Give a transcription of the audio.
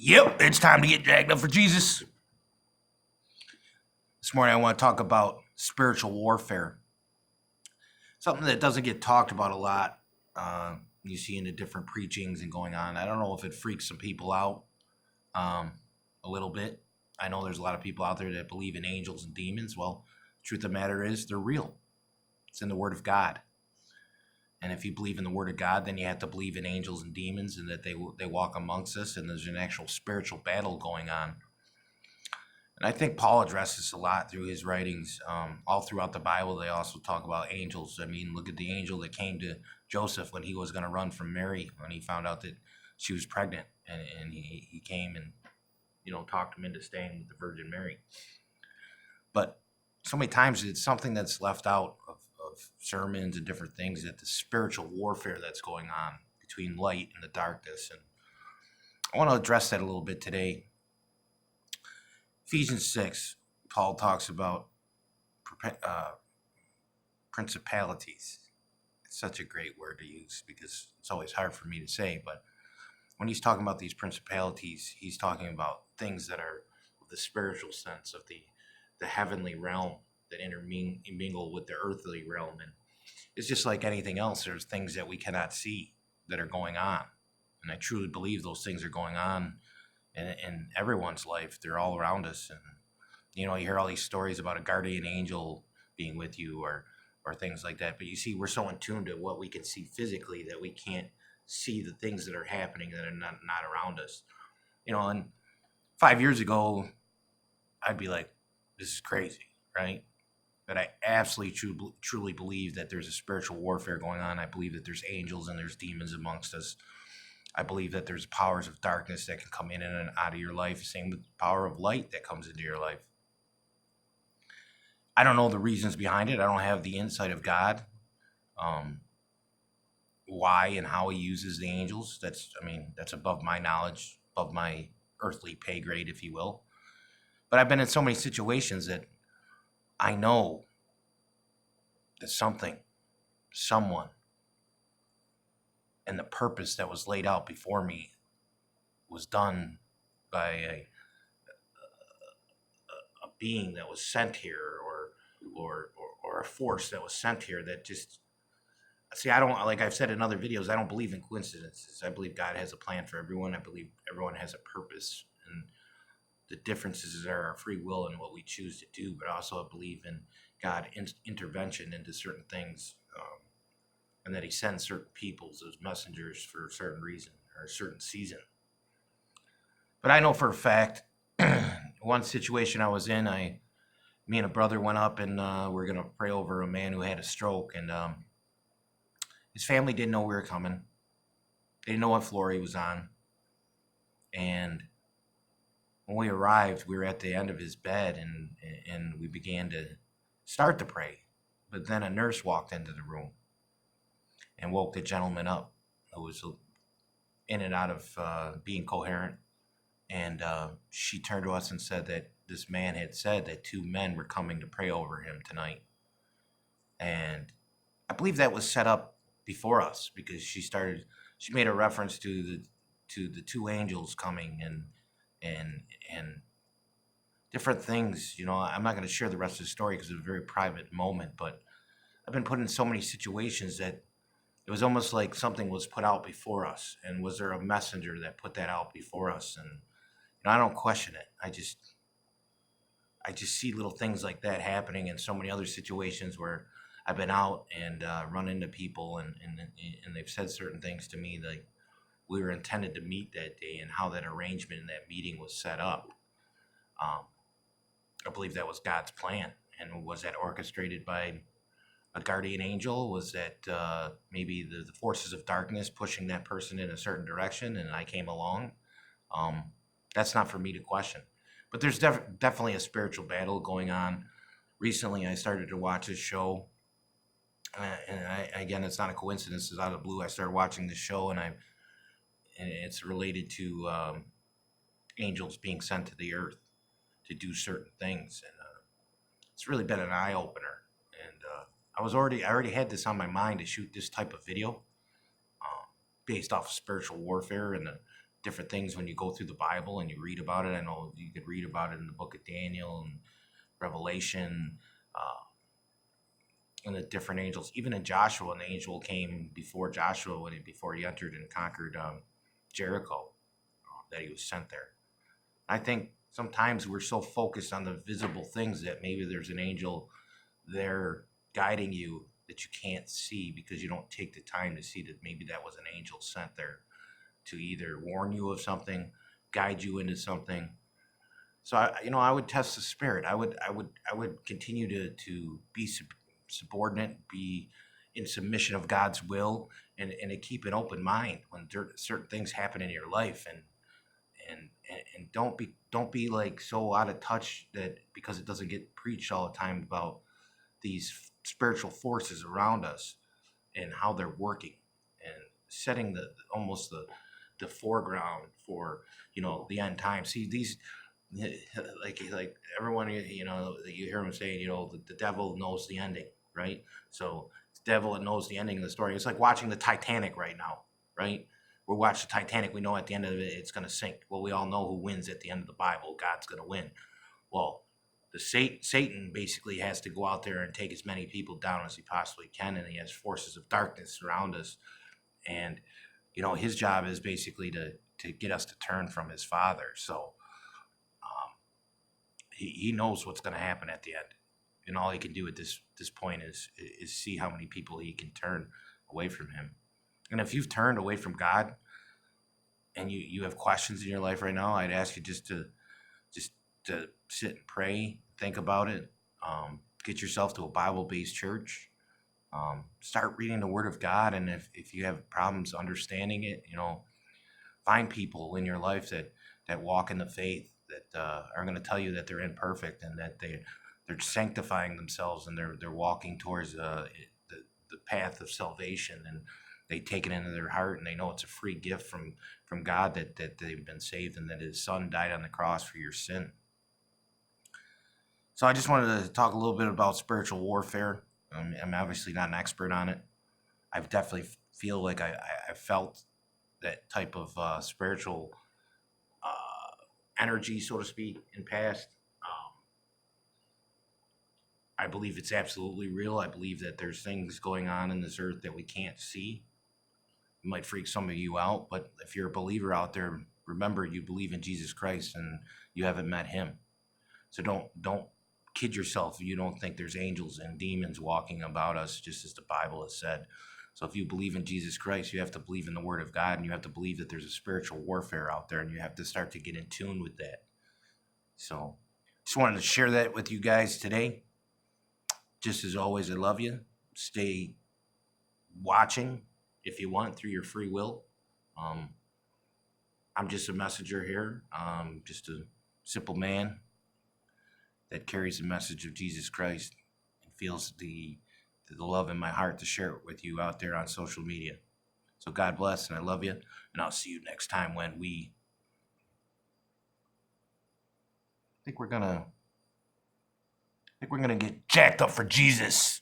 Yep, it's time to get jacked up for Jesus. This morning I want to talk about spiritual warfare. Something that doesn't get talked about a lot. You see in the different preachings and going on. I don't know if it freaks some people out a little bit. I know there's a lot of people out there that believe in angels and demons. Well, the truth of the matter is they're real. It's in the Word of God. And if you believe in the Word of God, then you have to believe in angels and demons and that they walk amongst us and there's an actual spiritual battle going on. And I think Paul addresses this a lot through his writings. All throughout the Bible, they also talk about angels. I mean, look at the angel that came to Joseph when he was going to run from Mary, when he found out that she was pregnant. And he came and, talked him into staying with the Virgin Mary. But so many times it's something that's left out of sermons and different things, that the spiritual warfare that's going on between light and the darkness. And I want to address that a little bit today. Ephesians 6, Paul talks about principalities. It's such a great word to use because it's always hard for me to say, but when he's talking about these principalities, he's talking about things that are of the spiritual sense, of the heavenly realm that intermingle with the earthly realm. And it's just like anything else. There's things that we cannot see that are going on. And I truly believe those things are going on in everyone's life. They're all around us. And, you hear all these stories about a guardian angel being with you or things like that. But you see, we're so in tune to what we can see physically that we can't see the things that are happening that are not around us. And 5 years ago, I'd be like, this is crazy, right? But I absolutely truly believe that there's a spiritual warfare going on. I believe that there's angels and there's demons amongst us. I believe that there's powers of darkness that can come in and out of your life. Same with the power of light that comes into your life. I don't know the reasons behind it. I don't have the insight of God. Why and how he uses the angels. That's above my knowledge, above my earthly pay grade, if you will. But I've been in so many situations that I know that someone, and the purpose that was laid out before me was done by a being that was sent here, or a force that was sent here that just, see, I don't, like I've said in other videos, I don't believe in coincidences. I believe God has a plan for everyone. I believe everyone has a purpose, and the differences are our free will and what we choose to do. But also I believe in God intervention into certain things, and that he sends certain peoples as messengers for a certain reason or a certain season. But I know for a fact, one situation I was in, me and a brother went up and we're going to pray over a man who had a stroke, and his family didn't know we were coming. They didn't know what floor he was on. And when we arrived, we were at the end of his bed, and we began to start to pray. But then a nurse walked into the room and woke the gentleman up, who was in and out of being coherent. And she turned to us and said that this man had said that two men were coming to pray over him tonight. And I believe that was set up before us, because she made a reference to the two angels coming and different things. I'm not going to share the rest of the story because it's a very private moment, but I've been put in so many situations that it was almost like something was put out before us. And was there a messenger that put that out before us? And I don't question it. I just see little things like that happening in so many other situations where I've been out and run into people, and they've said certain things to me, like we were intended to meet that day, and how that arrangement in that meeting was set up. I believe that was God's plan. And was that orchestrated by a guardian angel? Was that maybe the forces of darkness pushing that person in a certain direction, and I came along? That's not for me to question. But there's definitely a spiritual battle going on. Recently, I started to watch a show, and again, it's not a coincidence. It's out of the blue. I started watching this show, and it's related to angels being sent to the earth to do certain things, and it's really been an eye opener. And I already had this on my mind to shoot this type of video, based off of spiritual warfare and different things when you go through the Bible and you read about it. I know you could read about it in the book of Daniel and Revelation, and the different angels. Even in Joshua, an angel came before Joshua before he entered and conquered Jericho, that he was sent there. I think sometimes we're so focused on the visible things that maybe there's an angel there guiding you that you can't see because you don't take the time to see that maybe that was an angel sent there to either warn you of something, guide you into something. So I would test the spirit. I would continue to be subordinate, be in submission of God's will, and to keep an open mind when certain things happen in your life, and don't be like so out of touch that because it doesn't get preached all the time about these spiritual forces around us and how they're working and setting almost the foreground for the end time. See, these like everyone you hear them saying the devil knows the ending, right? So the devil knows the ending of the story. It's like watching the Titanic right now, right? We're watching the Titanic. We know at the end of it it's going to sink. Well, we all know who wins at the end of the Bible. God's going to win. Well, Satan basically has to go out there and take as many people down as he possibly can, and he has forces of darkness around us. And his job is basically to get us to turn from his Father. So he knows what's going to happen at the end, and all he can do at this point is see how many people he can turn away from him. And if you've turned away from God and you have questions in your life right now, I'd ask you just to sit and pray, think about it, get yourself to a Bible-based church, start reading the Word of God. And if you have problems understanding it, find people in your life that walk in the faith, that are going to tell you that they're imperfect and that they're sanctifying themselves and they're walking towards the path of salvation, and they take it into their heart and they know it's a free gift from God that they've been saved and that his son died on the cross for your sin. So I just wanted to talk a little bit about spiritual warfare. I'm obviously not an expert on it. I've definitely feel like I felt that type of spiritual energy, so to speak, in past. I believe it's absolutely real. I believe that there's things going on in this earth that we can't see. It might freak some of you out, but if you're a believer out there, remember you believe in Jesus Christ and you haven't met him. So don't kid yourself if you don't think there's angels and demons walking about us, just as the Bible has said. So if you believe in Jesus Christ, you have to believe in the Word of God, and you have to believe that there's a spiritual warfare out there, and you have to start to get in tune with that. So just wanted to share that with you guys today. Just as always, I love you. Stay watching if you want through your free will. I'm just a messenger here, just a simple man that carries the message of Jesus Christ and feels the love in my heart to share it with you out there on social media. So God bless, and I love you, and I'll see you next time when I think we're gonna get jacked up for Jesus.